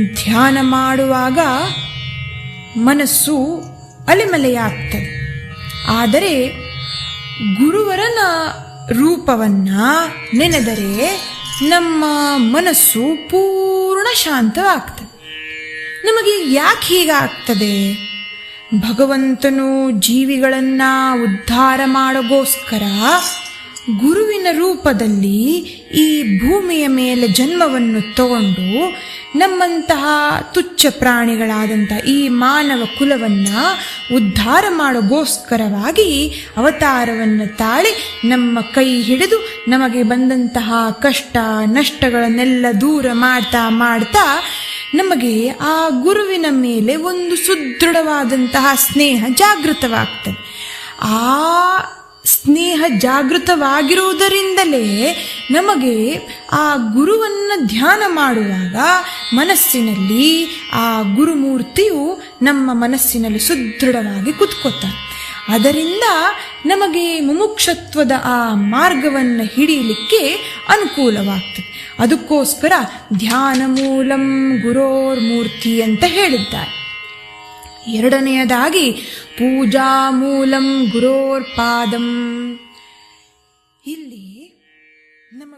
ಧ್ಯಾನ ಮಾಡುವಾಗ ಮನಸ್ಸು ಅಲೆಮಲೆಯಾಗ್ತದೆ. ಆದರೆ ಗುರುವರನ ರೂಪವನ್ನ ನೆನೆದರೆ ನಮ್ಮ ಮನಸ್ಸು ಪೂರ್ಣ ಶಾಂತವಾಗ್ತದೆ. ನಮಗೆ ಯಾಕೆ ಹೀಗಾಗ್ತದೆ? ಭಗವಂತನು ಜೀವಿಗಳನ್ನ ಉದ್ಧಾರ ಮಾಡೋಗೋಸ್ಕರ ಗುರುವಿನ ರೂಪದಲ್ಲಿ ಈ ಭೂಮಿಯ ಮೇಲೆ ಜನ್ಮವನ್ನು ತಗೊಂಡು ನಮ್ಮಂತಹ ತುಚ್ಛ ಪ್ರಾಣಿಗಳಾದಂಥ ಈ ಮಾನವ ಕುಲವನ್ನ ಉದ್ಧಾರ ಮಾಡೋಗೋಸ್ಕರವಾಗಿ ಅವತಾರವನ್ನು ತಾಳಿ ನಮ್ಮ ಕೈ ಹಿಡಿದು ನಮಗೆ ಬಂದಂತಹ ಕಷ್ಟ ನಷ್ಟಗಳನ್ನೆಲ್ಲ ದೂರ ಮಾಡ್ತಾ ಮಾಡ್ತಾ ನಮಗೆ ಆ ಗುರುವಿನ ಮೇಲೆ ಒಂದು ಸುದೃಢವಾದಂತಹ ಸ್ನೇಹ ಜಾಗೃತವಾಗ್ತದೆ. ಆ ಸ್ನೇಹ ಜಾಗೃತವಾಗಿರುವುದರಿಂದಲೇ ನಮಗೆ ಆ ಗುರುವನ್ನು ಧ್ಯಾನ ಮಾಡುವಾಗ ಮನಸ್ಸಿನಲ್ಲಿ ಆ ಗುರುಮೂರ್ತಿಯು ನಮ್ಮ ಮನಸ್ಸಿನಲ್ಲಿ ಸುದೃಢವಾಗಿ ಕುತ್ಕೋತಾರೆ. ಅದರಿಂದ ನಮಗೆ ಮುಮುಕ್ಷತ್ವದ ಆ ಮಾರ್ಗವನ್ನು ಹಿಡಿಯಲಿಕ್ಕೆ ಅನುಕೂಲವಾಗ್ತದೆ. ಅದಕ್ಕೋಸ್ಕರ ಧ್ಯಾನ ಮೂಲಂ ಗುರೋರ್ಮೂರ್ತಿ ಅಂತ ಹೇಳಿದ್ದಾರೆ. ಎರಡನೆಯದಾಗಿ ಪೂಜಾ ಮೂಲಂ ಗುರೋರ್ಪಾದಂ. ಇಲ್ಲಿ ನಮಗೆ